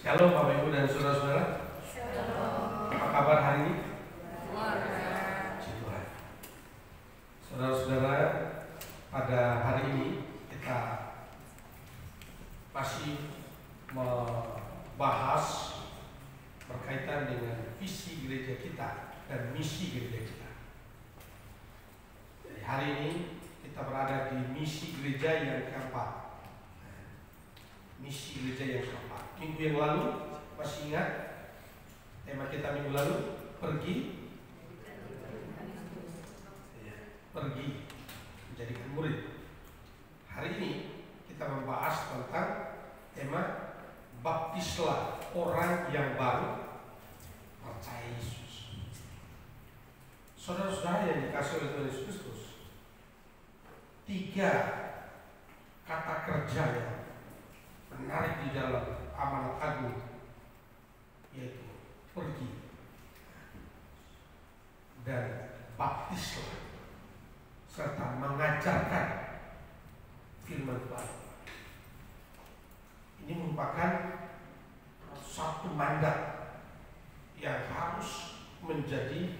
Shalom Bapak Ibu dan Saudara-saudara. Apa kabar hari ini? Saudara-saudara, pada hari ini kita masih membahas berkaitan dengan visi gereja kita dan misi gereja kita. Jadi hari ini kita berada di misi gereja yang keempat. Misi gereja yang keempat. Minggu yang lalu masih ingat tema kita minggu lalu? Pergi menjadikan murid. Hari ini kita membahas tentang tema baptislah orang yang baru percaya Yesus. Saudara-saudara yang dikasihi oleh Tuhan Yesus Kristus, 3 kata kerja yang menarik di dalam amanat agung, yaitu pergi dan baptislah serta mengajarkan firman Tuhan. Ini merupakan satu mandat yang harus menjadi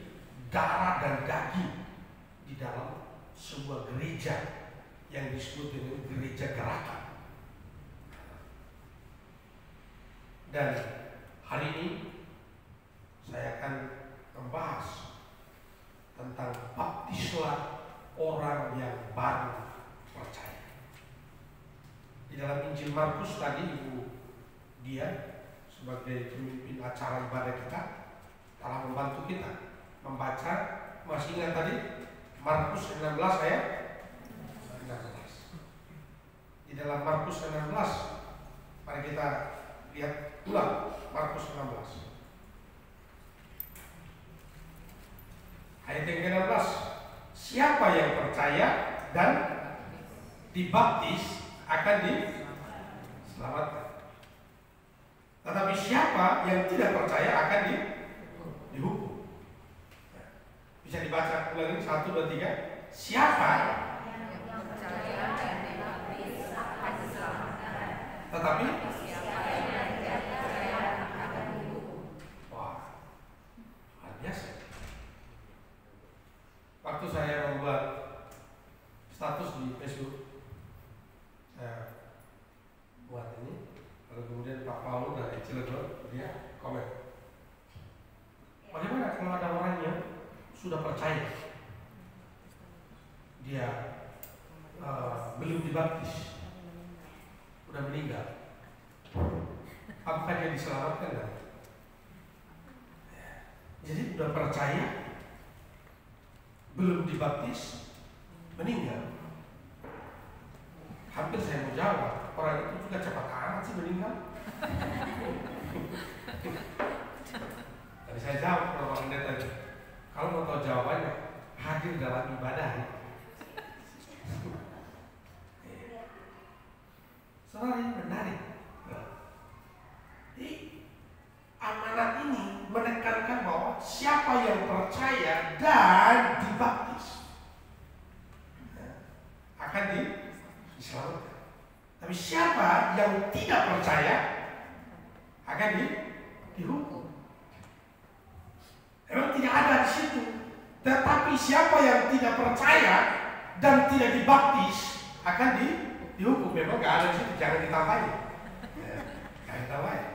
darah dan daging di dalam sebuah gereja yang disebut dengan gereja gerakan. Dan hari ini saya akan membahas tentang baptislah orang yang baru percaya. Di dalam Injil Markus tadi Ibu Dia sebagai pemimpin acara ibadah kita telah membantu kita membaca, masih ingat tadi Markus 16 ayat 16. Di dalam Markus 16 mari kita lihat ulang Markus 16 ayat yang ke-16. Siapa yang percaya dan dibaptis akan diselamatkan, tetapi siapa yang tidak percaya akan dihukum. Bisa dibaca ulangi 1, 2, 3. Siapa yang percaya dan dibaptis akan diselamatkan, tetapi waktu saya membuat status di Facebook, saya buat ini, lalu kemudian Pak Paul dari Cilegon dia komen, bagaimana kalau ada orang yang sudah percaya, dia belum dibaptis, sudah meninggal, apakah dia diselamatkan? Kan? Jadi sudah percaya, belum dibaptis, meninggal. Hampir saya mau jawab, orang itu juga cepat amat sih meninggal. Tapi saya jawab kalau orang tadi, kalau mau tahu jawabannya, hadir dalam ibadah. Soalnya ini menarik. Jadi amanat ini menekankan bahwa siapa yang percaya dan dibaptis akan diselamatkan. Tapi siapa yang tidak percaya akan dihukum. Memang tidak ada di situ. Tetapi siapa yang tidak percaya dan tidak dibaptis akan dihukum. Memang nggak ada di situ. Jangan ditambahin. Jangan ditambahin.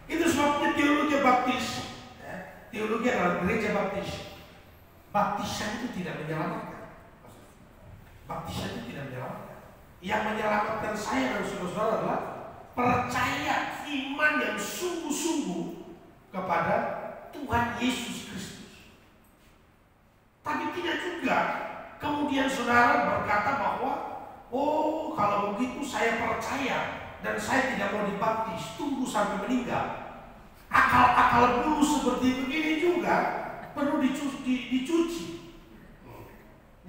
Itu sebabnya teologi baptis. Teologi adalah gereja baptis. Baptisan itu tidak menyelamatkan. Baptisan itu tidak menyelamatkan. Yang menyelamatkan saya dan saudara-saudara adalah percaya iman yang sungguh-sungguh kepada Tuhan Yesus Kristus. Tapi tidak juga kemudian saudara berkata bahwa, oh kalau begitu saya percaya dan saya tidak mau dibaptis, tunggu sampai meninggal. Akal-akal dulu seperti begini juga perlu dicuci.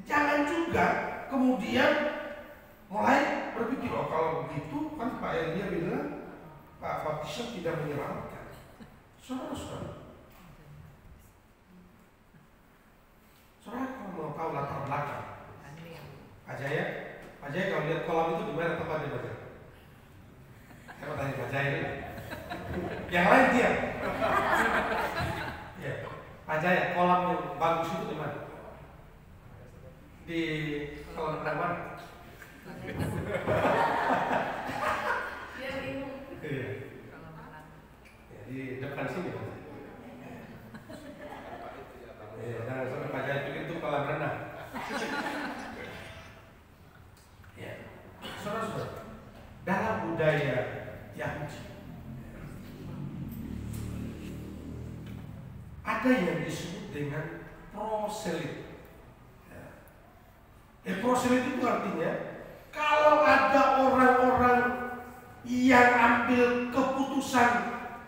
Jangan juga kemudian mulai berpikir, oh kalau begitu kan Pak Elia bilang Pak baptisan tidak menyelamatkan. Saudara-saudara, kalau mau tahu latar belakang Pak Jaya kalau lihat kolam itu di mana tempatnya Pak Jaya? Saya mau tanya Pak Jaya ini. Yang lain diam. Ya, Pak Jaya, kolam yang bagus itu di mana? Di kolam renang mana? Iya. Ya, di depan sini. Ya, jangan sampai Pak Jaya pikir itu kolam renang. Ya, saudara-saudara, dalam budaya Yahudi ada yang disebut dengan proselit. Proselit itu artinya kalau ada orang-orang yang ambil keputusan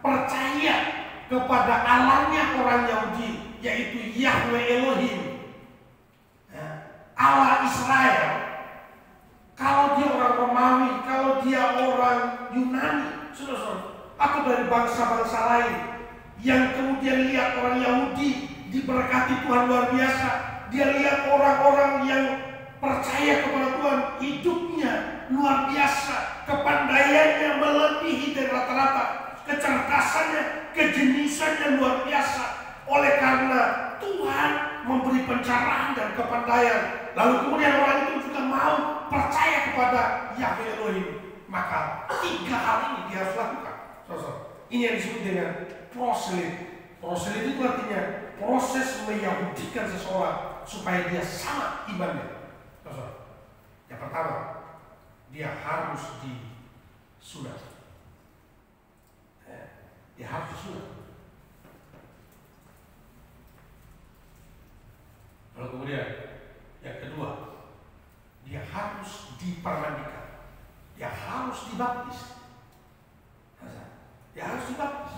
percaya kepada Allahnya orang Yahudi, yaitu Yahweh Elohim, Allah Israel. Kalau dia orang Romawi, kalau dia orang Yunani, saudara-saudara, atau dari bangsa-bangsa lain yang kemudian lihat orang Yahudi diberkati Tuhan luar biasa, dia lihat orang-orang yang percaya kepada Tuhan, hidupnya luar biasa, kepandaiannya melebihi dari rata-rata, kecerdasannya, kejeniusannya luar biasa. Oleh karena Tuhan memberi pencerahan dan kepandaian, lalu kemudian orang itu juga mau percaya kepada Yahweh Elohim, maka 3 hal ini dia harus lakukan. Ini yang disebut dengan proselit. Proselit itu artinya proses meyahudikan seseorang supaya dia sama imannya. Yang pertama, dia harus disunat. Dia harus disunat. Lalu kemudian yang kedua, dia harus dipermandikan. Dia harus dibaptis. Dia harus dibaptis.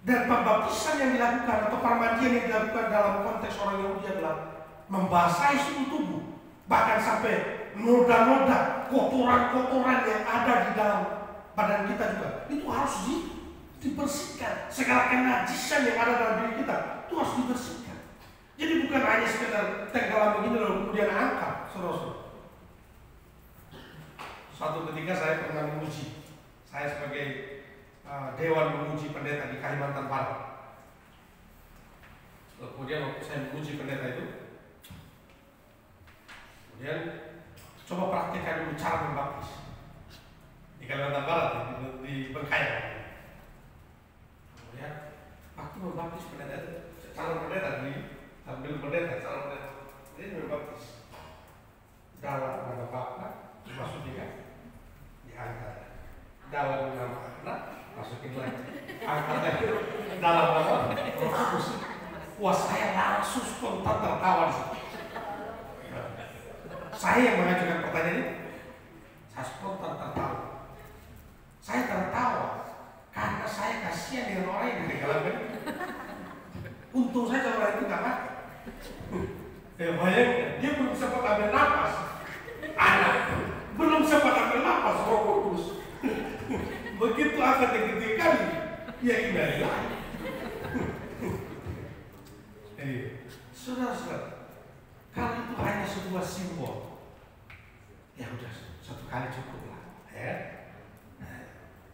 Dan pembaptisan yang dilakukan atau permandian yang dilakukan dalam konteks orang Yahudi adalah membasahi seluruh tubuh, bahkan sampai noda-noda, kotoran-kotoran yang ada di dalam badan kita juga itu harus dibersihkan. Segala kenajisan yang ada dalam diri kita itu harus dibersihkan. Jadi bukan hanya sekedar tenggelam begini lalu kemudian angkat, saudara-saudara. Suatu ketika saya pernah menguji, saya sebagai dewan menguji pendeta di Kalimantan Barat. Kemudian waktu saya menguji pendeta itu, kemudian coba praktikkan dulu cara membaptis di Kalimantan Barat, di Bengkayang. Kemudian waktu membaptis pendeta itu, calon pendeta sambil pendeta, calon pendeta ini membaptis dalam nama Bapa, maksudnya diangkat, dalam nama Anak, masukin lagi, angkat dalam nama Roh Kudus. Wah, saya langsung spontan tertawa di situ. Saya yang mengajukan pertanyaan ini, saya spontan tertawa. Saya tertawa karena saya kasihan dengan orang yang ditenggelamkan. Untung saja orang itu nggak mati. Bayangkan, dia belum sempat ambil nafas, anak belum sempat ambil nafas, Roh Kudus. Begitu akan gede kali, ya gimana lagi? Saudara-saudara, kalau itu hanya sebuah simbol, ya udah satu kali cukup lah, ya.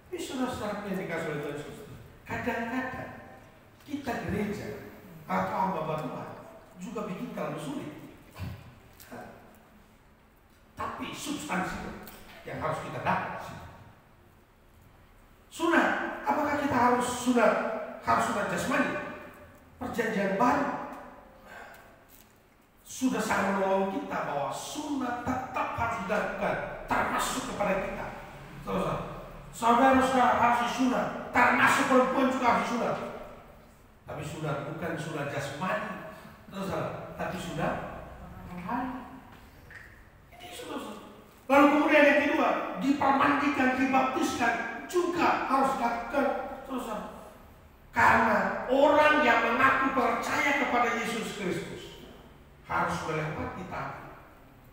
Ini saudara-saudara yang dikasih oleh Tuhan Yesus, kadang-kadang kita gereja atau hamba Tuhan juga bikin terlalu sulit. Tapi substansi yang harus kita dapat. Sunat, apakah kita harus sunat jasmani? Perjanjian baru sudah sangat menolong kita bahwa sunat tetap harus dilakukan, termasuk kepada kita. Saudara-saudara harus disunat, termasuk perempuan juga harus disunat. Tapi sunat bukan sunat jasmani, tapi sunat rohani. Ini saudara. Lalu kemudian yang kedua, dipermandikan, dibaptiskan juga harus dilakukan, saudara. Karena orang yang mengaku percaya kepada Yesus Kristus harus melewati tahap.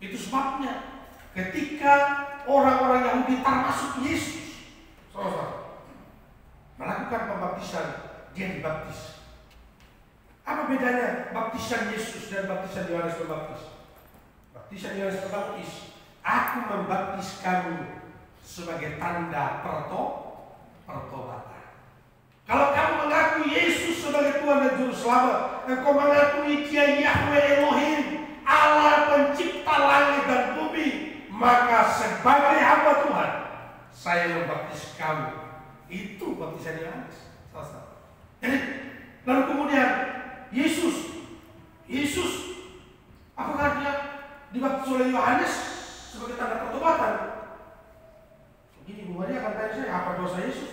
Itu sebabnya ketika orang-orang Yahudi termasuk Yesus, saudara, melakukan pembaptisan, dia dibaptis. Apa bedanya baptisan Yesus dan baptisan Yohanes Pembaptis? Baptisan Yohanes Pembaptis, aku membaptis kamu sebagai tanda pertobatan. selamat, engkau mengakui Dia Yahweh Elohim, Allah pencipta langit dan bumi, maka sebagai hamba Tuhan, saya membaptis kamu. Itu baptisan Yohanes. Jadi, lalu kemudian Yesus, apakah Dia dibaptis oleh Yohanes sebagai tanda pertobatan? Begini, Bu Maria akan tanya saya, apa dosa Yesus?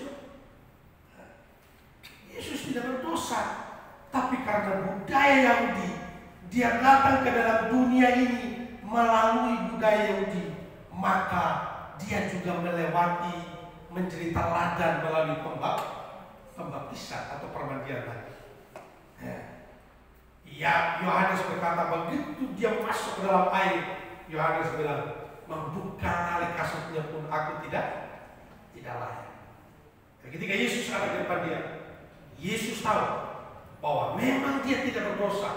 Yesus tidak berdosa, tapi karena budaya Yahudi, Dia datang ke dalam dunia ini melalui budaya Yahudi, maka Dia juga melewati menjadi teladan melalui pembaptisan atau permandian tadi. Ya, Yohanes berkata begitu dia masuk ke dalam air, Yohanes bilang, membuka tali kasutnya pun aku tidak layak. Ketika Yesus ada di depan dia, Yesus tahu bahwa memang dia tidak berdosa.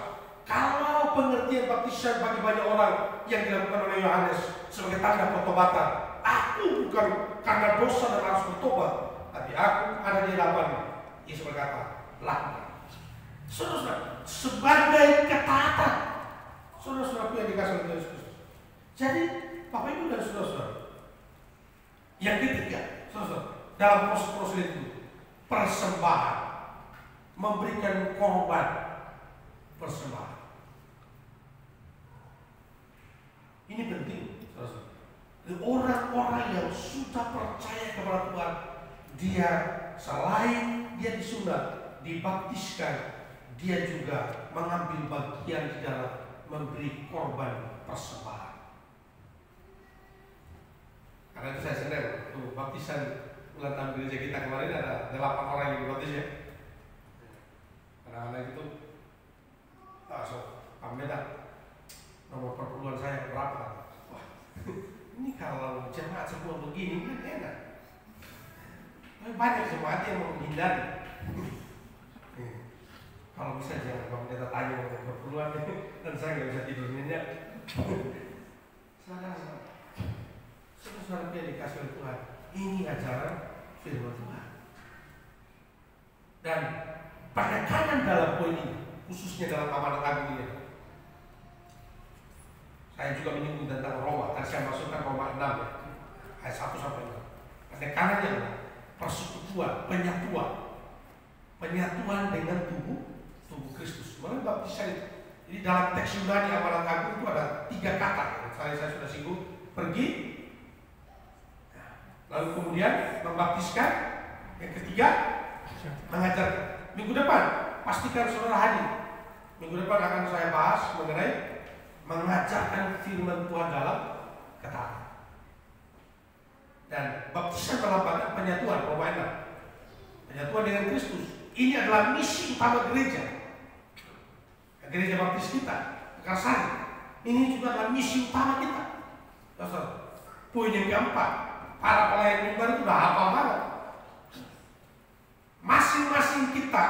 Kalau pengertian baptisan bagi banyak orang yang dilakukan oleh Yohanes sebagai tanda pertobatan, aku bukan karena dosa dan harus bertobat, tapi aku ada di hadapanmu. Yesus berkata, lakukan. Saudara, sebagai ketaatan, saudara-saudara yang dikasih oleh Yesus. Jadi, Bapak Ibu dan saudara-saudara, yang ketiga, saudara, dalam proses itu, persembahan. Memberikan korban persembahan. Ini penting, saudara. Orang-orang yang sudah percaya kepada Tuhan, dia selain dia disunat, dibaptiskan, dia juga mengambil bagian di dalam memberi korban persembahan. Karena itu saya senang tuh baptisan ulang tahun gereja kita kemarin ada 8 orang yang dibaptis ya. Anak-anak itu Pak Medan, nomor perpuluhan saya berapa? Wah, ini kalau jemaat semua begini kan enak. Banyak jemaat yang mau menghindari. Kalau bisa jangan Pak Medan tanya nomor perpuluhan, dan saya nggak bisa tidur nyenyak. Saudara yang dikasih oleh Tuhan, ini ajaran firman Tuhan. Dan penekanan dalam poin ini, khususnya dalam amanat agung ini. Saya juga menyinggung tentang Roma, dan saya masukkan Roma 6 ya, ayat 1 sampai 6. Penekanannya adalah persekutuan, penyatuan dengan tubuh Kristus melalui baptisan itu. Jadi dalam teks Yunani amanat agung itu ada 3 kata. Saya sudah singgung, pergi, lalu kemudian membaptiskan, yang ketiga mengajarkan. Minggu depan pastikan saudara hadir. Minggu depan akan saya bahas mengenai mengajarkan firman Tuhan dalam ketaatan. Dan baptisan melambangkan penyatuan, Roma 6. Penyatuan dengan Kristus. Ini adalah misi utama gereja. Gereja baptis kita, Kasari. Ini juga adalah misi utama kita. Poin yang keempat, para pelayan mimbar itu udah hafal banget. Masing-masing kita,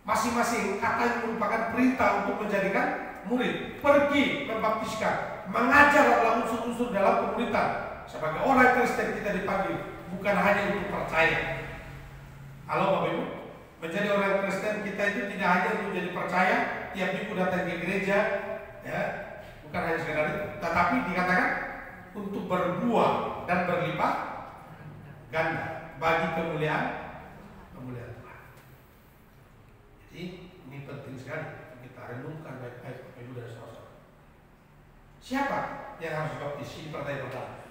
masing-masing kata yang merupakan perintah untuk menjadikan murid, pergi membaptiskan, mengajar adalah unsur-unsur dalam komunitas. Sebagai orang Kristen kita dipanggil bukan hanya untuk percaya. Halo Bapak Ibu, menjadi orang Kristen kita itu tidak hanya untuk menjadi percaya, tiap minggu datang ke gereja, ya, bukan hanya sekedar itu, tetapi dikatakan untuk berbuah dan berlipat ganda bagi kemuliaan Tuhan. Jadi ini penting sekali kita renungkan baik-baik Bapak Ibu dan saudara. Siapa yang harus baptis? Ini pertanyaan pertama.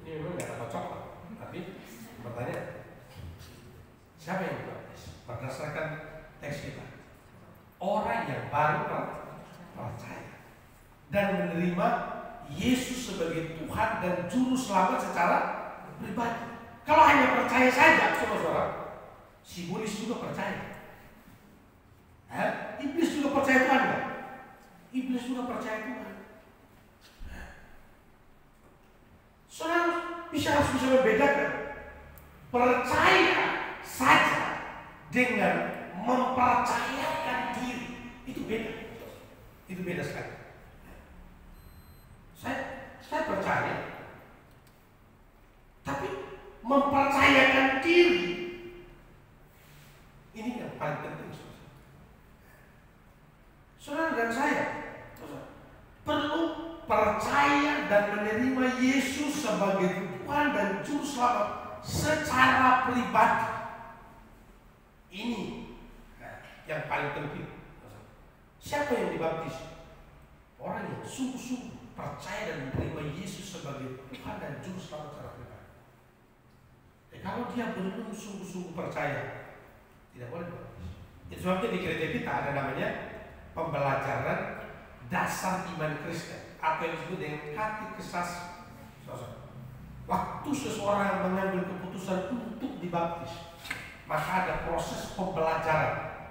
Ini memang nggak ada cocok, tapi pertanyaan, siapa yang dibaptis? Berdasarkan teks kita, orang yang baru percaya dan menerima Yesus sebagai Tuhan dan Juru Selamat secara pribadi. Kalau hanya percaya saja, saudara, si Iblis juga percaya. Iblis juga percaya Tuhan, kan? Iblis juga percaya Tuhan. Saudara harus bisa membedakan percaya saja dengan mempercayakan diri. Itu beda. Itu beda sekali. Saya percaya, tapi mempercayakan diri sebagai Tuhan dan Juru Selamat secara pribadi. Ini yang paling penting. Siapa yang dibaptis? Orang yang sungguh-sungguh percaya dan menerima Yesus sebagai Tuhan dan Juru Selamat secara pribadi. Kalau dia belum sungguh-sungguh percaya, tidak boleh dibaptis. Itu sebabnya di gereja kita ada namanya pembelajaran dasar iman Kristen atau yang disebut dengan katekisasi. Waktu seseorang mengambil keputusan untuk dibaptis, maka ada proses pembelajaran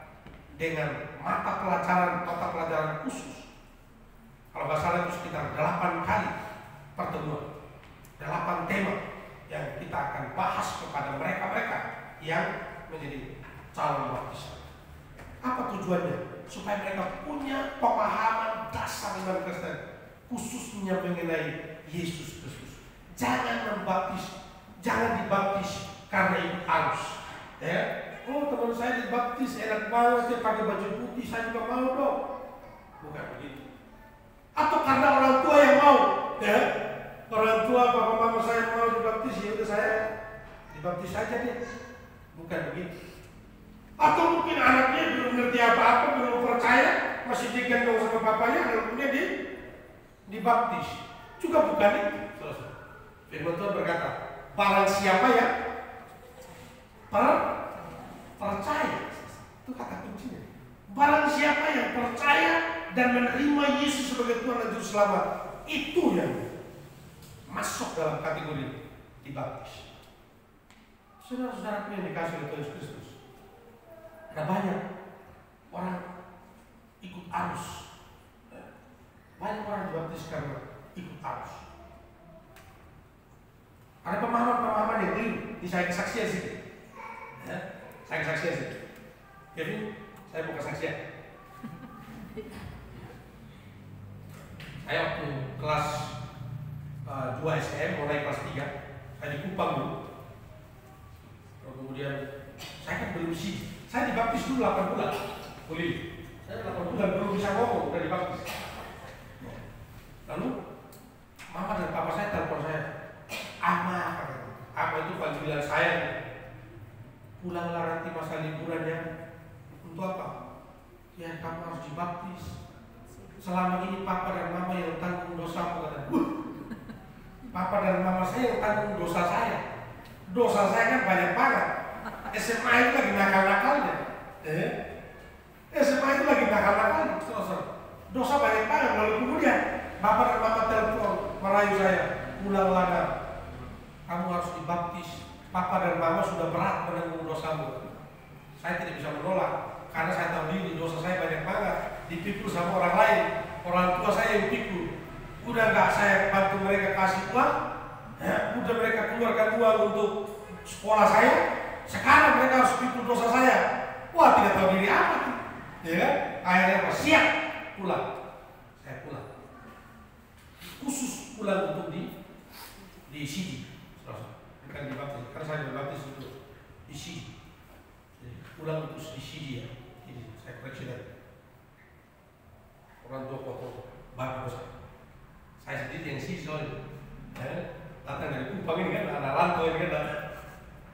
dengan mata pelajaran khusus. Kalau nggak salah itu sekitar 8 kali pertemuan, 8 tema yang kita akan bahas kepada mereka-mereka yang menjadi calon baptisan. Apa tujuannya? Supaya mereka punya pemahaman dasar iman Kristen, khususnya mengenai Yesus Kristus. Jangan dibaptis karena ikut arus. Ya, oh teman saya dibaptis enak banget, dia pakai baju putih, saya juga mau dong. Bukan begitu. Atau karena orang tua yang mau, ya, orang tua papa mama saya mau dibaptis, ya udah saya dibaptis saja deh. Bukan begitu. Atau mungkin anaknya belum ngerti apa-apa, belum percaya, masih digendong sama papanya, lalu dibaptis. Juga bukan itu. Firman Tuhan berkata, barang siapa yang percaya, itu kata kuncinya. Barang siapa yang percaya dan menerima Yesus sebagai Tuhan dan Juru Selamat, itu yang masuk dalam kategori dibaptis. Saudara-saudaraku yang dikasih oleh Tuhan Yesus Kristus, ada banyak orang ikut arus. Banyak orang dibaptis karena ikut arus. Ada pemahaman-pemahaman yang keliru. Ini saya kesaksian sih. Ya, saya kesaksian sih. Jadi saya bukan kesaksian. Saya waktu kelas 2 STM mulai kelas 3, saya di Kupang dulu. Kemudian saya kan belum sih. Saya dibaptis dulu 8 bulan. Boleh. Saya 8 bulan belum bisa ngomong, udah dibaptis. Lalu mama dan papa saya telepon saya. Apa itu panggilan saya? Pulanglah nanti masa liburannya. Untuk apa? Ya kamu harus dibaptis. Selama ini papa dan mama yang tanggung dosa, papa dan mama saya yang tanggung dosa saya. Dosa saya kan banyak banget. SMA itu lagi nakal-nakalnya. SMA itu lagi nakal-nakalnya. Dosa banyak banget. Lalu kemudian papa dan mama telepon merayu saya. Pulanglah, kamu harus dibaptis. Papa dan mama sudah berat menanggung dosamu. Saya tidak bisa menolak karena saya tahu diri dosa saya banyak banget. Dipikul sama orang lain. Orang tua saya yang pikul. Udah nggak saya bantu mereka kasih uang, udah mereka keluarkan uang untuk sekolah saya. Sekarang mereka harus pikul dosa saya. Wah, tidak tahu diri amat. Ya kan? Akhirnya apa? Siap pulang. Saya pulang. Khusus pulang untuk di CD, bukan dibaptis. Karena saya dibaptis untuk di CD. Jadi pulang untuk di CD ya. Ini saya koreksi lagi. Orang tua foto bagus. Saya sendiri yang CD soalnya. Datang dari Kupang ini kan, ada rantau ini kan.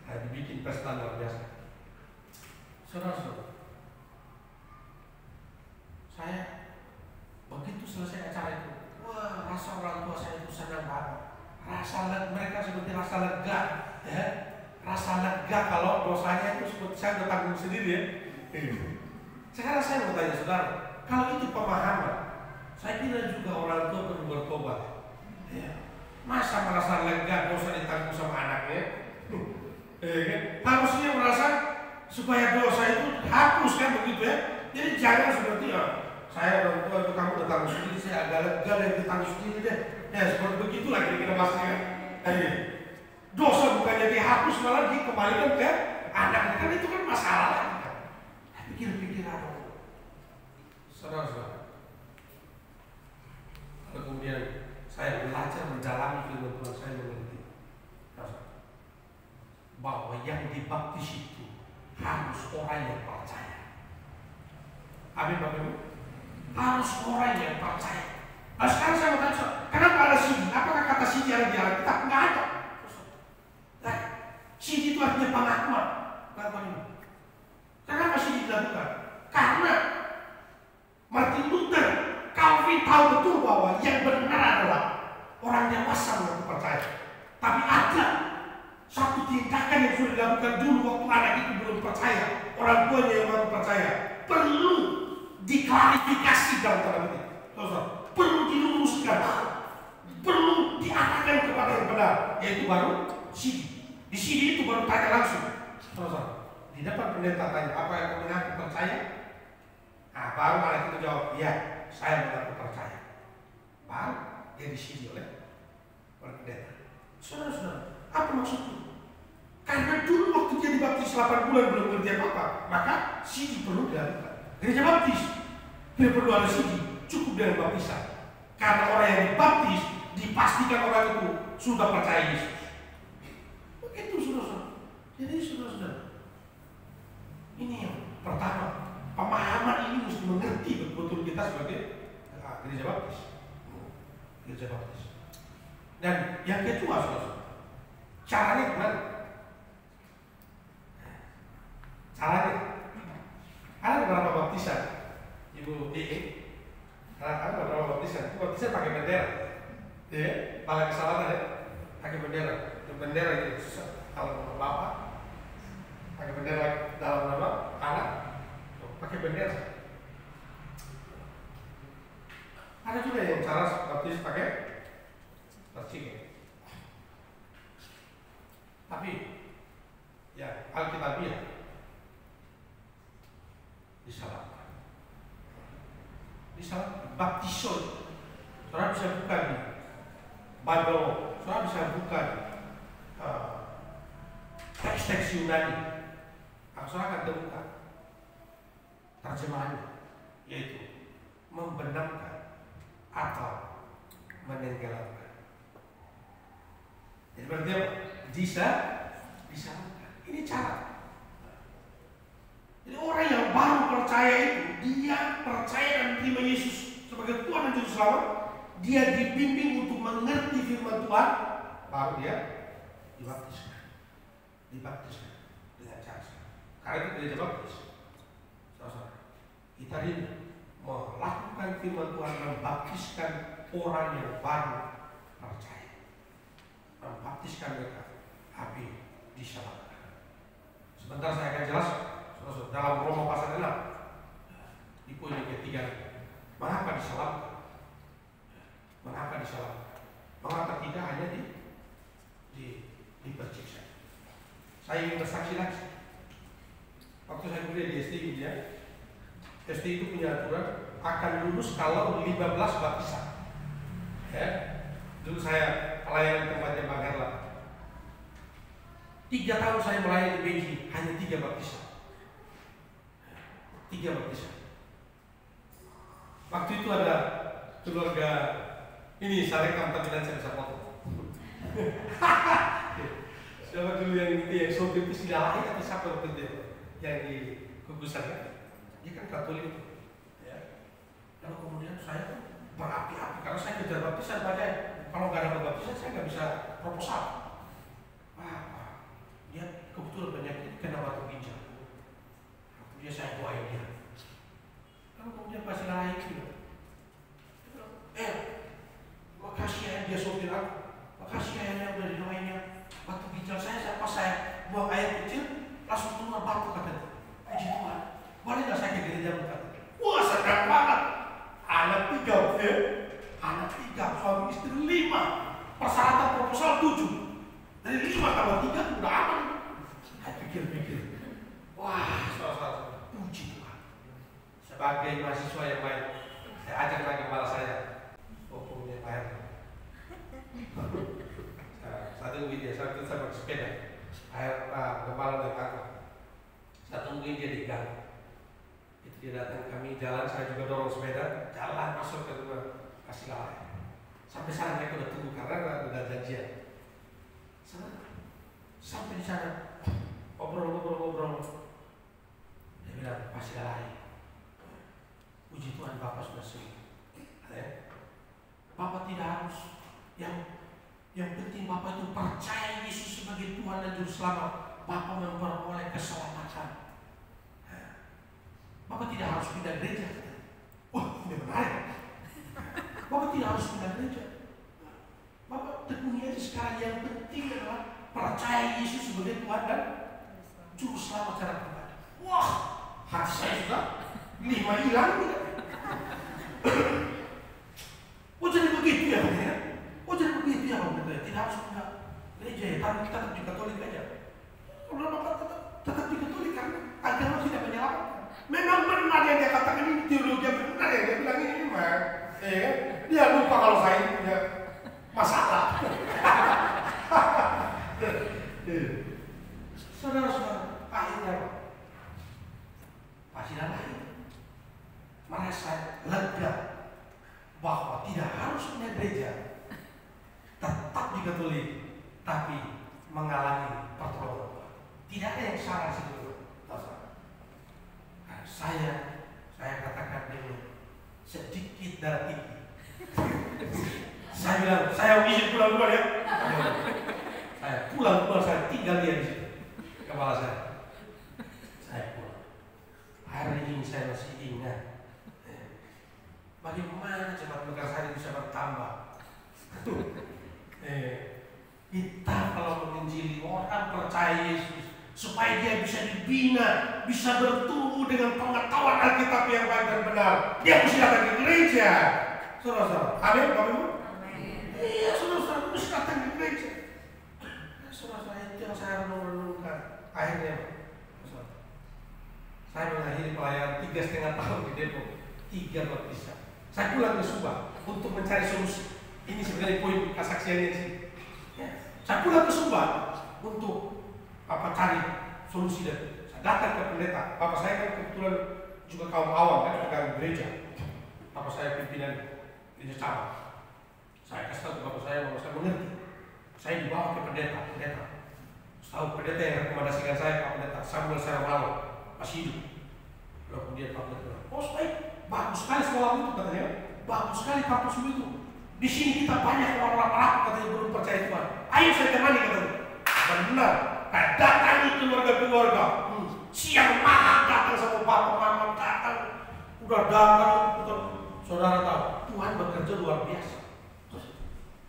Saya dibikin pesta luar biasa. Saudara-saudara, saya begitu selesai acara itu, wah, rasa orang tua saya itu senang banget. Mereka seperti rasa lega, ya. Rasa lega kalau dosanya itu seperti saya udah tanggung sendiri ya. Sekarang saya mau tanya saudara, kalau itu pemahaman, saya kira juga orang tua perlu bertobat. Ya. Masa merasa lega dosa ditanggung sama anaknya? Harusnya merasa supaya dosa itu hapus kan begitu ya. Jadi jangan seperti saya orang tua itu kamu udah tanggung sendiri, saya agak lega yang ditanggung sendiri deh. Ya seperti begitulah kira-kira maksudnya. Dosa bukannya dihapus malah dikembalikan ke anak, kan itu kan masalah lagi kan. Pikir-pikir apa? Saudara-saudara. Kemudian saya belajar mendalami firman Tuhan, saya mengerti bahwa yang dibaptis itu harus orang yang percaya. Amin Bapak Ibu? Harus orang yang percaya. Nah sekarang saya mau tanya, kenapa ada sini? Apakah kata sidi ada di Alkitab? Nggak ada. Nah, sidi itu artinya pengakuan. Pengakuan ini. Kenapa sidi dilakukan? Karena Martin Luther, Calvin tahu betul bahwa yang benar adalah orang dewasa mengaku percaya. Tapi ada satu tindakan yang sudah dilakukan dulu waktu anak itu belum percaya, orang tuanya yang baru percaya, perlu diklarifikasi dalam tanda petik. Perlu diluruskan, perlu diarahkan kepada yang benar, yaitu baru sidi. Di sidi itu baru tanya langsung. Di depan pendeta tanya, apa yang kamu mengaku percaya? Nah, baru anak itu jawab, ya, saya mengaku percaya. Baru dia disidi oleh pendeta. Saudara-saudara, apa maksudnya? Karena dulu waktu dia dibaptis 8 bulan belum ngerti apa-apa, maka sidi perlu dilakukan. Gereja baptis tidak perlu ada sidi, cukup dengan baptisan. Karena orang yang dibaptis dipastikan orang itu sudah percaya Yesus. Begitu saudara-saudara. Jadi saudara-saudara, ini yang pertama, pemahaman ini mesti mengerti betul-betul kita sebagai gereja baptis. Gereja baptis. Dan yang kedua, saudara, caranya gimana? Caranya ada beberapa baptisan, Ibu Diki. Ada beberapa baptisan. Itu baptisan pakai bendera, ya, pakai kesalahan ya, pakai bendera. Itu bendera itu kalau nama Bapak, pakai bendera dalam nama anak, pakai bendera. Ada juga yang cara baptis pakai percikan. Tapi ya Alkitabiah disalahkan. Disalahkan. Baptison. Saudara bisa buka di Bible. Saudara bisa buka di teks-teks Yunani. Saudara akan temukan terjemahannya, yaitu membenamkan atau menenggelamkan. Jadi berarti apa? Disalahkan. Ini cara. Jadi orang yang baru percaya itu, dia percaya dan menerima Yesus sebagai Tuhan dan Juru Selamat, dia dibimbing untuk mengerti firman Tuhan, baru dia dibaptiskan. Dibaptiskan dengan cara. Karena itu gereja baptis. Saudara, kita ini melakukan firman Tuhan, membaptiskan orang yang baru percaya, membaptiskan mereka, tapi disalahkan. Sebentar saya akan jelaskan. Dalam Roma pasal 6 di poin yang ketiga, mengapa diselamatkan? Mengapa diselamatkan? Mengapa tidak hanya diperciksa? Saya ingin bersaksi lagi. Waktu saya kuliah di SD ya, SD itu punya aturan akan lulus kalau 15 baptisan. Ya, dulu saya pelayanan tempatnya Bang Herla. 3 tahun saya melayani di Beijing, hanya 3 baptisan. 3 baptisan. Waktu itu ada keluarga ini saya rekam tapi dan saya bisa foto. Siapa dulu yang itu yang sopir itu Silahi atau siapa waktu itu yang di kugusan kan? Dia kan Katolik. Ya. Lalu kemudian saya berapi-api karena saya kejar baptisan padahal kalau nggak ada baptisan saya nggak bisa proposal. Dia kebetulan penyakit kena batu ginjal. Dia saya doain dia. Lalu kemudian pas lain gitu, makasih ya dia sopir aku, makasih ya udah didoainnya. Batu ginjal saya pas saya buang air kecil langsung keluar batu katanya. Puji Tuhan, boleh nggak saya ke gereja bukan? Wah senang banget. Anak 3, anak 3, suami istri 5, persyaratan proposal 7. Dari 5 tambah 3 udah aman. Saya pikir-pikir, wah saudara, puji Tuhan. Sebagai mahasiswa yang baik, saya ajak lagi kepala saya, punya bayar. Saya tungguin dia, saya pakai sepeda, air kepala dari kantor. Saya tungguin dia di gang. Itu dia datang kami jalan, saya juga dorong sepeda, jalan masuk ke rumah kasih lawan. Sampai sana mereka udah tunggu karena udah janjian. Sampai di sana ngobrol. Dia bilang masih lain. Puji Tuhan Bapak sudah sembuh. Bapak tidak harus yang Bapak itu percaya Yesus sebagai Tuhan dan Juru Selamat, Bapak memperoleh keselamatan. Bapak tidak harus pindah gereja. Wah, ini menarik. Bapak tidak harus pindah gereja. Bapak tekuni aja sekarang. Yang penting adalah percaya Yesus sebagai Tuhan dan Juru Selamat secara pribadi. Wah, hati saya sudah 5 hilang. Oh, jadi begitu ya, Pak ya? Oh, jadi begitu ya, Pak ya? Tidak harus pindah gereja ya, tapi tetap di Katolik aja. Kalau Bapak tetap di Katolik karena agama tidak menyelamatkan. Memang benar yang dia katakan ini teologi yang benar yang dia bilang ini memang. Dia lupa kalau saya ini punya masalah. Saudara-saudara, akhirnya pasti lain merasa lega bahwa tidak harus punya gereja, tetap di Katolik, tapi mengalami pertolongan. Tidak ada yang salah sih dulu. Saya katakan dulu sedikit darah tinggi. Saya bilang, saya izin pulang duluan ya. Saya pulang, saya tinggal dia di situ. Kepala saya pulang. Hari ini saya masih ingat. Bagaimana jemaat Mekar saya bisa bertambah? Kita kalau menginjili orang percaya Yesus, supaya dia bisa dibina, bisa bertumbuh dengan pengetahuan Alkitab yang baik dan benar, dia mesti datang ke gereja. Saudara-saudara, amin, Bapak Ibu? Iya, saudara-saudara, mesti datang ke gereja. Saudara-saudara, itu yang saya renung-renungkan. Akhirnya, saya mengakhiri pelayanan 3,5 tahun di Depok, 3 baptisan. Saya pulang ke Subang untuk mencari solusi. Ini sebenarnya poin kesaksiannya sih. Saya pulang ke Subang untuk cari solusi dan saya datang ke pendeta. Bapak saya kan kebetulan juga kaum awam kan, pegang gereja. Bapak saya pimpinan gereja cabang. Saya kasih tahu ke bapak saya mengerti. Saya dibawa ke pendeta. Tahu pendeta yang rekomendasikan saya ke pendeta Samuel Sarawalo masih hidup. Lalu kemudian Pak pendeta bilang, oh baik, bagus sekali sekolah itu katanya, bagus sekali kampus itu. Di sini kita banyak orang-orang Arab katanya belum percaya Tuhan. Ayo saya temani katanya. Dan benar. Datangi keluarga-keluarga, siang malam datang sama bapak mama datang, udah datang, saudara tahu Tuhan bekerja luar biasa.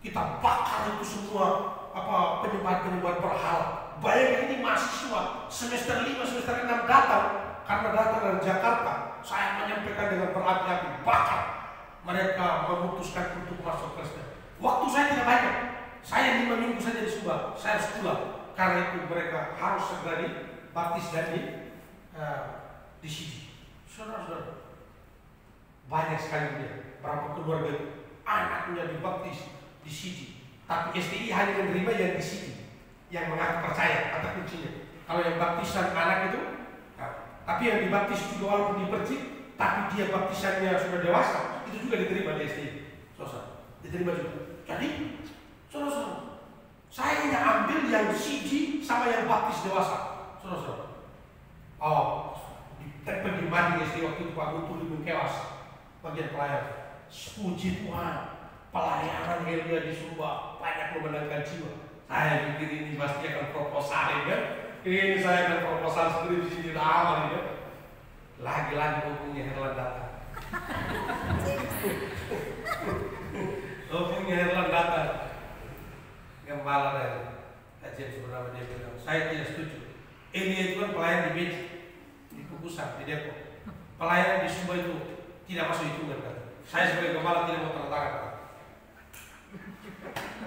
Kita bakar itu semua penyembahan berhala. Bayangin ini mahasiswa semester 5, semester 6 datang karena datang dari Jakarta. Saya menyampaikan dengan berapi-api, bakar. Mereka memutuskan untuk masuk Kristen. Waktu saya tidak banyak. Saya 5 minggu saja di Subang, saya harus pulang. Karena itu mereka harus segera dibaptis dan di sini. Saudara-saudara, banyak sekali dia. Berapa keluarga anaknya dibaptis di sini. Tapi STI hanya menerima yang di sini, yang mengaku percaya, kata kuncinya. Kalau yang baptisan anak itu, tapi yang dibaptis juga walaupun dipercik, tapi dia baptisannya sudah dewasa, itu juga diterima di STI. Saudara, diterima juga. Jadi, saudara-saudara, saya hanya ambil yang siji sama yang baptis dewasa. Saudara-saudara. Pergi mandi STI waktu itu Pak Guntur di Bungkewas, bagian pelayan. Puji Tuhan, pelayanan Elia di Sumba banyak memenangkan jiwa. Saya pikir ini pasti akan proposal kan? Ini saya akan proposal skripsi di awal ya. Lagi-lagi hubungnya Herlan datang. Hubungnya Herlan datang. Gembala dari kajian sebenarnya dia bilang, saya tidak setuju. Elia itu kan pelayan di Beji, di Kukusan, di Depok. Pelayanan di Sumba itu tidak masuk hitungan kan? Saya sebagai gembala tidak mau tanda tangan.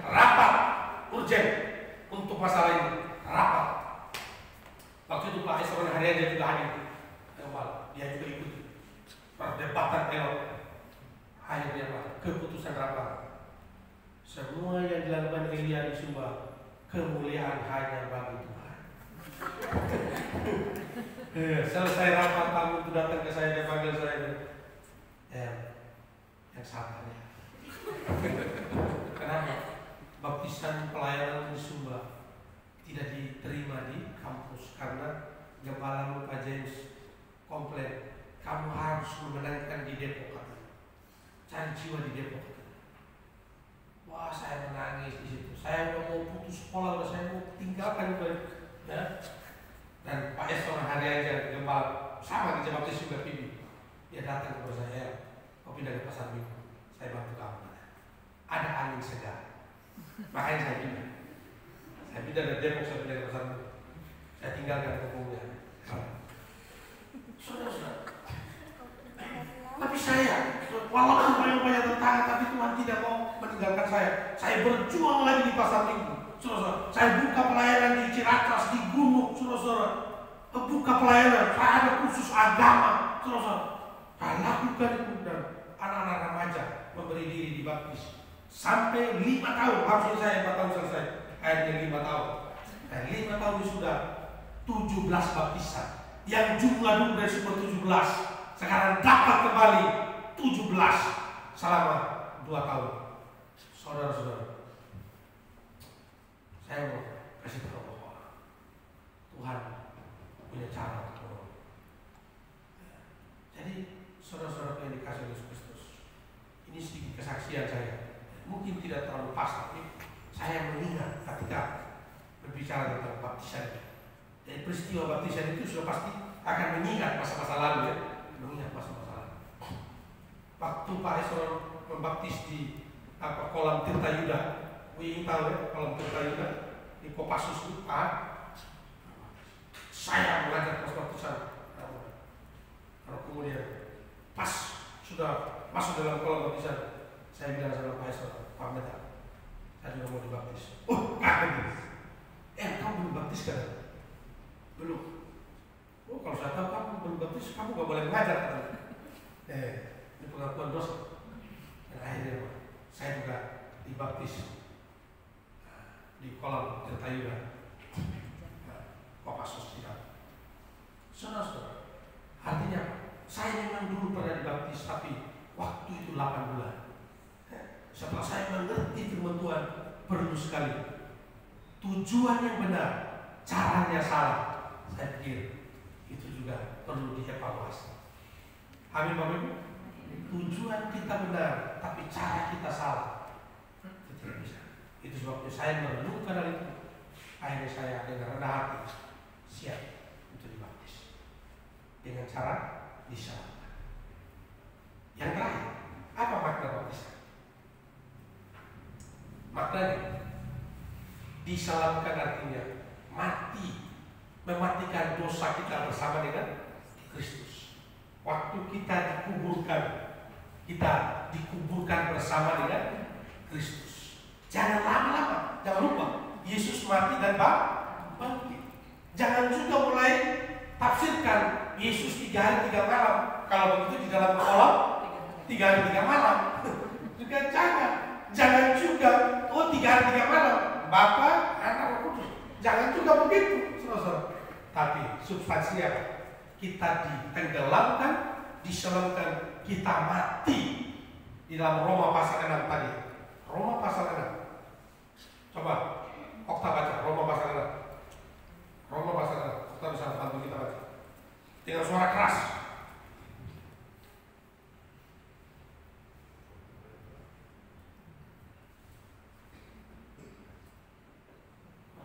Rapat urgen untuk masalah ini. Rapat. Waktu itu Pak Esron Harian dia juga hadir. Gembala, dia juga ikut perdebatan elok. Akhirnya Pak, keputusan rapat. Semua yang dilakukan Elia di Sumba, kemuliaan hanya bagi Tuhan. Selesai rapat, tamu itu datang ke saya, dia panggil saya. Yang sabar ya. Kenapa? Baptisan pelayanan di Sumba tidak diterima di kampus karena Gembala Pak James komplain, kamu harus memenangkan di Depok katanya. Cari jiwa di Depok. Wah, saya menangis di situ. Saya udah mau putus sekolah, udah saya mau tinggalkan ya. Dan Pak Eston hari aja gembala sama di Baptis juga Pibi. Dia datang kepada saya, kau pindah ke Pasar Minggu, saya bantu kamu. Ada angin segar, makanya saya pindah. Saya pindah dari Depok, saya pindah ke Pasar Minggu. Saya tinggalkan kampungnya. Saudara-saudara, tapi saya, walaupun banyak tetangga, tapi Tuhan tidak mau meninggalkan saya. Saya berjuang lagi di Pasar Minggu. Saudara-saudara, saya buka pelayanan di Ciracas, di Gunung, saudara-saudara. Buka pelayanan, saya ada khusus agama, saudara-saudara. Saya lakukan itu dan anak-anak remaja memberi diri dibaptis. Sampai 5 tahun, harusnya saya 4 tahun selesai. Akhirnya 5 tahun. Dan 5 tahun ini sudah 17 baptisan. Yang jumlah dulu dari super 17 sekarang dapat kembali 17 selama 2 tahun. Saudara-saudara, saya mau kasih tahu bahwa Tuhan punya cara untuk menolong. Jadi saudara-saudara yang dikasih Yesus Kristus, ini sedikit kesaksian saya. Mungkin tidak terlalu pas, tapi saya mengingat ketika berbicara tentang baptisan. Jadi peristiwa baptisan itu sudah pasti akan mengingat masa-masa lalu ya, mengingat masa-masa lalu. Waktu Pak Esron membaptis di kolam Tirta Yuda, ingin tahu ya kolam Tirta Yuda di Kopassus itu, saya mengajak pas baptisan. Kalau kemudian pas sudah masuk dalam kolam baptisan, saya bilang sama Pak Esron, Pak Meta, saya juga mau dibaptis. Oh, kaget. Kamu belum baptis kan? Belum. Oh, kalau saya tahu kamu belum baptis, kamu gak boleh mengajar kan? Ini pengakuan dosa. Dan akhirnya saya juga dibaptis di kolam Tirta Yuda, Kopassus tidak. Saudara-saudara, artinya saya memang dulu pernah dibaptis, tapi waktu itu 8 bulan. Setelah saya mengerti firman Tuhan, perlu sekali tujuan yang benar, caranya salah. Saya pikir itu juga perlu dievaluasi. Amin Bapak Ibu. Tujuan kita benar, tapi cara kita salah. Itu tidak bisa. Itu sebabnya saya merenungkan hal itu. Akhirnya saya dengan rendah hati siap untuk dibaptis dengan cara diselamatkan. Yang terakhir, apa makna baptisan? Maknanya diselamatkan artinya mati, mematikan dosa kita bersama dengan Kristus. Waktu kita dikuburkan bersama dengan Kristus. Jangan lama-lama, jangan lupa Yesus mati dan bangkit. Jangan juga mulai tafsirkan Yesus 3 hari 3 malam. Kalau begitu di dalam kolam 3 hari 3 malam. Juga jangan juga 3 hari 3 malam. Bapa, Anak, Roh Kudus. Jangan juga begitu, saudara. Tapi substansinya kita ditenggelamkan, diselamatkan, kita mati di dalam Roma pasal 6 tadi. Roma pasal 6. Coba Okta baca Roma pasal 6. Roma pasal 6. Okta bisa bantu kita baca dengan suara keras.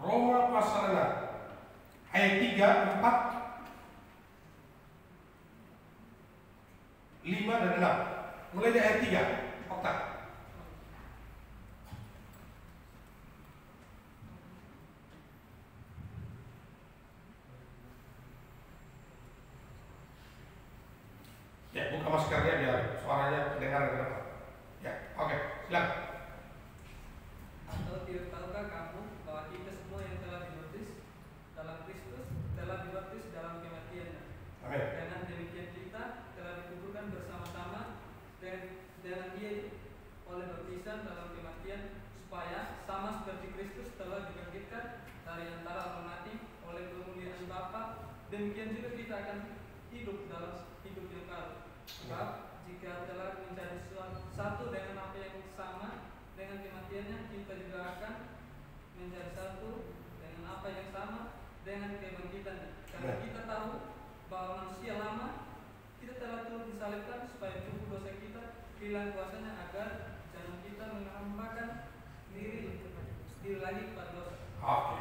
Roma pasal 6 ayat 3, 4, 5 dan 6. Mulai dari ayat 3. Okta. Ya, buka maskernya biar suaranya kedengaran ke depan. Ya, oke, silakan. Atau tidak tahukah kamu bahwa kita semua yang telah dibaptis dalam Kristus telah dibaptis dalam kematiannya? Amin. Dengan demikian kita telah dikuburkan bersama-sama dengan Dia oleh baptisan dalam kematian, supaya sama seperti Kristus telah dibangkitkan dari antara orang mati oleh kemuliaan Bapa, demikian juga kita akan hidup dalam hidup yang baru. Sebab jika telah menjadi satu dengan apa yang sama dengan kematiannya, kita juga akan menjadi satu dengan apa yang sama dengan kebangkitannya. Karena kita tahu bahwa manusia lama kita telah turut disalibkan supaya tubuh dosa kita hilang kuasanya, agar jangan kita menghambakan diri diri lagi kepada dosa. Oke.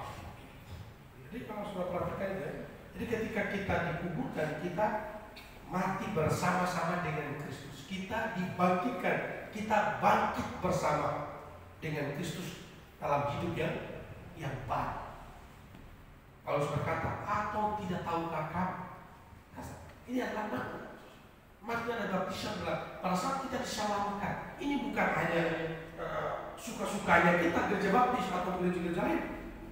Jadi kalau sudah perhatikan ya, jadi ketika kita dikuburkan, kita mati bersama-sama dengan Kristus. Kita dibangkitkan, kita bangkit bersama dengan Kristus dalam hidup yang baru. Paulus berkata, atau tidak tahukah kamu? Ini adalah makna. Makna dari baptisan adalah pada saat kita diselamatkan. Ini bukan hanya suka-sukanya kita gereja baptis atau gereja-gereja lain.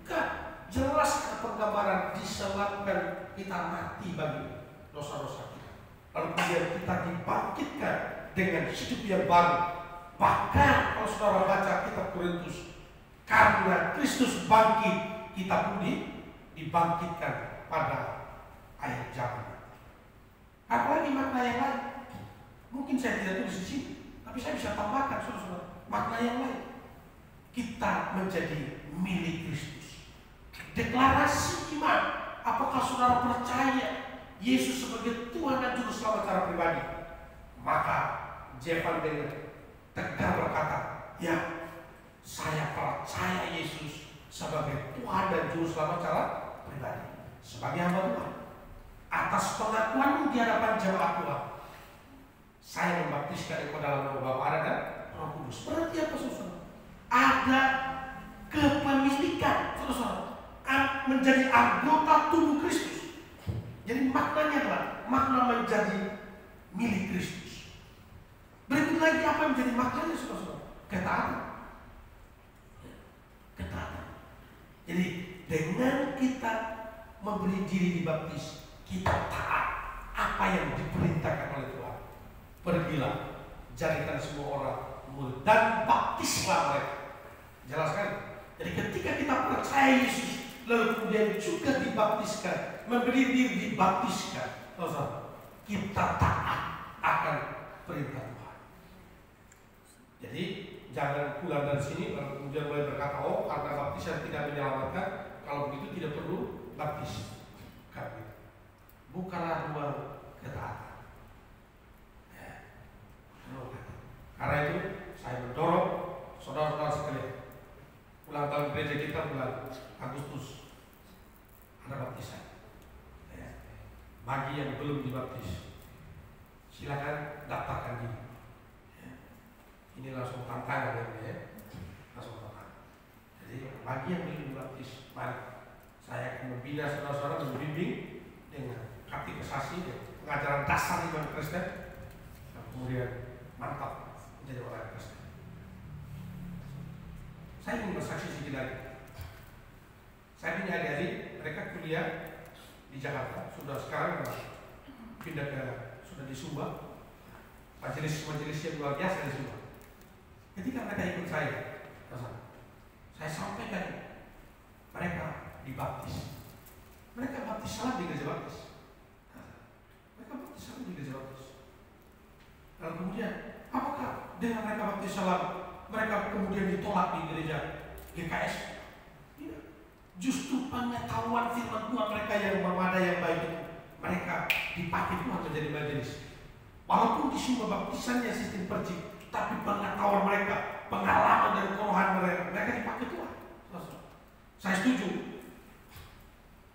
Bukan. Jelas penggambaran diselamatkan, kita mati bagi dosa-dosa kita. Lalu kemudian kita dibangkitkan dengan hidup yang baru. Bahkan kalau saudara baca kitab Korintus, karena Kristus bangkit, kita pun dibangkitkan pada akhir zaman. Apalagi makna yang lain? Mungkin saya tidak tulis di sini, tapi saya bisa tambahkan saudara-saudara makna yang lain. Kita menjadi milik Kristus. Deklarasi iman. Apakah saudara percaya Yesus sebagai Tuhan dan Juru Selamat secara pribadi? Maka Jevan dengan tegar berkata, ya, saya percaya Yesus sebagai Tuhan dan Juru Selamat secara pribadi, sebagai hamba Tuhan. Atas pengakuanmu di hadapan jemaat Tuhan, saya membaptiskan engkau dalam nama Bapa dan Roh Kudus. Berarti apa saudara? Ada kepemilikan saudara, menjadi anggota tubuh Kristus. Jadi maknanya adalah makna menjadi milik Kristus. Berikut lagi apa yang menjadi maknanya saudara? Ketaatan. Ketaatan. Jadi dengan kita memberi diri dibaptis, kita taat apa yang diperintahkan oleh Tuhan. Pergilah, jadikan semua orang murid dan baptislah mereka. Jelas kan? Jadi ketika kita percaya Yesus, lalu kemudian juga dibaptiskan, memberi diri dibaptiskan, kita taat akan perintah Tuhan. Jadi jangan pulang dari sini lalu kemudian mulai berkata, oh karena baptisan tidak menyelamatkan, kalau begitu tidak perlu baptis. Bukanlah ruang ketaatan. Karena itu saya mendorong saudara-saudara sekalian, ulang tahun gereja kita bulan Agustus ada baptisan. Bagi yang belum dibaptis, silakan daftarkan diri. Ini langsung tantangan ya, langsung tantangan. Jadi bagi yang belum dibaptis, mari saya akan membina saudara-saudara, membimbing dengan katekisasi, pengajaran dasar iman Kristen, dan kemudian mantap menjadi orang Kristen. Saya ingin bersaksi sedikit lagi. Saya punya adik-adik, mereka kuliah di Jakarta, sudah sekarang pindah ke, sudah di Sumba, majelis-majelis yang luar biasa di Sumba. Ketika mereka ikut saya sampaikan mereka dibaptis. Mereka baptis salah di gereja baptis. Mereka baptis salah di gereja baptis. Lalu kemudian, apakah dengan mereka baptis salah, mereka kemudian ditolak di gereja GKS? Tidak. Justru pengetahuan firman Tuhan mereka yang memadai yang baik itu, mereka dipakai Tuhan menjadi majelis. Walaupun di semua baptisannya sistem percik, tapi pengetahuan mereka, pengalaman dan kerohan mereka dipakai Tuhan. Saya setuju.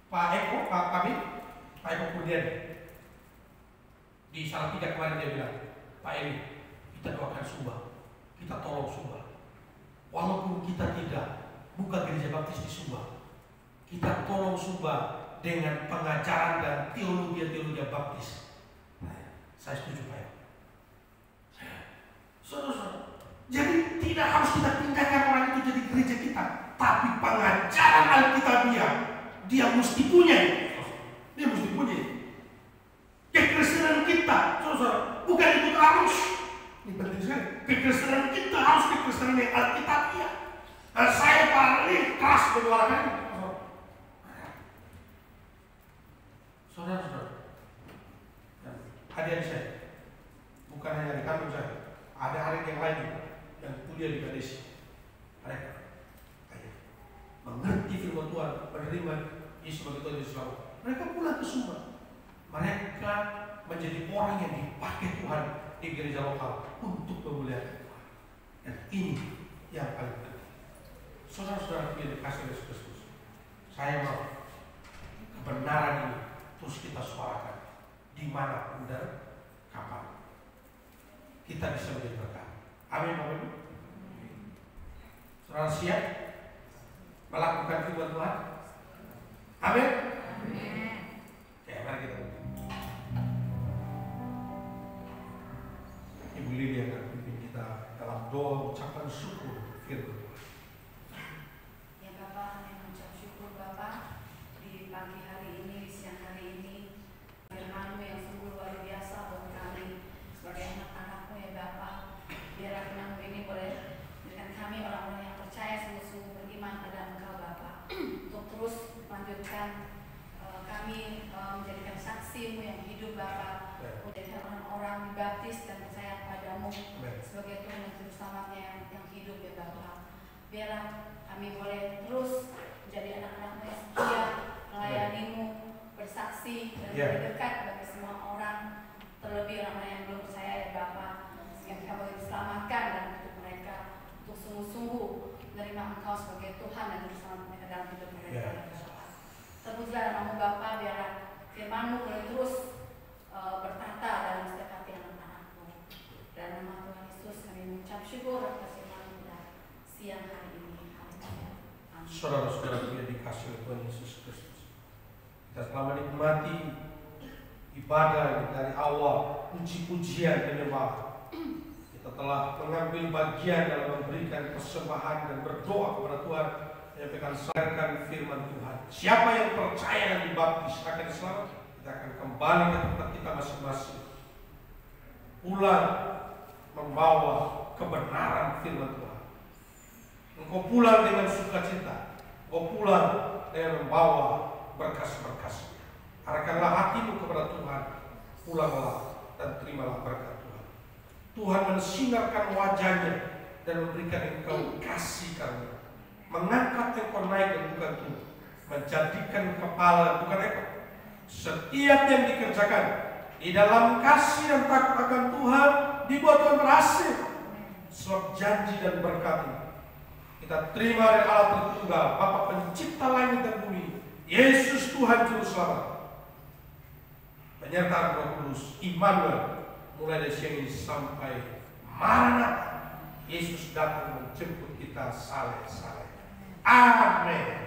Pak Eko kemudian di Salatiga kemarin dia bilang, Pak Eli, kita doakan Sumba, kita tolong Sumba. Walaupun kita tidak buka gereja baptis di Sumba, kita tolong Sumba dengan pengajaran dan teologi baptis. Saya setuju Pak Eko. Saudara-saudara, jadi tidak harus kita pindahkan orang itu jadi gereja kita, tapi pengajaran Alkitabiah dia mesti punya. Dia mesti punya. Kekristenan kita, saudara, bukan ikut arus. Ini penting sekali. Kekristenan kita harus kekristenan yang Alkitabiah. Dan saya paling keras menyuarakan ini. Saudara-saudara, adik-adik saya, bukan hanya di kampung saya, ada adik yang lain yang kuliah di Kadesi. Mereka mengerti firman Tuhan, menerima Yesus sebagai Tuhan Yesus Selamat. Mereka pulang ke Sumba. Mereka menjadi orang yang dipakai Tuhan di gereja lokal untuk memuliakan Tuhan. Dan ini yang paling penting. Saudara-saudara yang dikasih Yesus Kristus, saya mau kebenaran ini terus kita suarakan dimanapun dan kapan. Kita bisa menjadi berkat. Amin, amin. Saudara siap melakukan firman Tuhan? Amin. Oke, mari kita Ibu Lili akan pimpin kita dalam doa ucapan syukur firman Tuhan. Ya Bapak, kami mengucap syukur Bapak di pagi hari ini, di siang hari ini, firman-Mu yang sungguh luar biasa buat kami sebagai anak-anak-Mu ya Bapak. Biar firman-Mu ini boleh berikan kami orang-orang yang percaya sungguh-sungguh beriman pada Engkau Bapak, untuk terus melanjutkan kami menjadikan saksi-Mu yang hidup Bapak, menjadikan orang-orang dibaptis dan percaya padamu sebagai Tuhan dan Juru Selamatnya yang hidup ya Bapak. Biar kami boleh terus menjadi anak-anak-Mu yang setia, melayani-Mu, bersaksi dan lebih dekat bagi semua orang, terlebih orang-orang yang belum percaya ya Bapak, sehingga mereka boleh diselamatkan dan untuk mereka untuk sungguh-sungguh menerima Engkau sebagai Tuhan dan Juru Selamat mereka dalam hidup mereka ya Bapak. Teruslah nama-Mu Bapak, biar firman-Mu boleh terus bertata dalam setiap hati anak-anak-Mu. Dan nama Tuhan Yesus kami mengucap syukur atas firman-Mu siang hari ini. Saudara-saudara yang dikasih oleh Tuhan Yesus Kristus, kita telah menikmati ibadah dari awal, puji-pujian penyembah. Kita telah mengambil bagian dalam memberikan persembahan dan berdoa kepada Tuhan yang akan sampaikan firman Tuhan. Siapa yang percaya dan dibaptis akan selamat. Kita akan kembali ke tempat kita masing-masing, pulang membawa kebenaran firman Tuhan. Engkau pulang dengan sukacita, engkau pulang dengan membawa berkas-berkas. Arahkanlah hatimu kepada Tuhan, pulanglah dan terimalah berkat Tuhan. Tuhan mensinarkan wajahnya dan memberikan engkau kasih karunia, mengangkat engkau naik dan bukan turun, menjadikan kepala bukan ekor. Setiap yang dikerjakan di dalam kasih dan takut akan Tuhan dibuat Tuhan berhasil. Sebab janji dan berkat ini kita terima dari Allah Tritunggal, Bapa Pencipta langit dan bumi, Yesus Tuhan Juru Selamat, penyertaan Roh Kudus, Immanuel, mulai dari siang ini sampai Maranatha. Yesus datang menjemput kita saleh-saleh. Amin.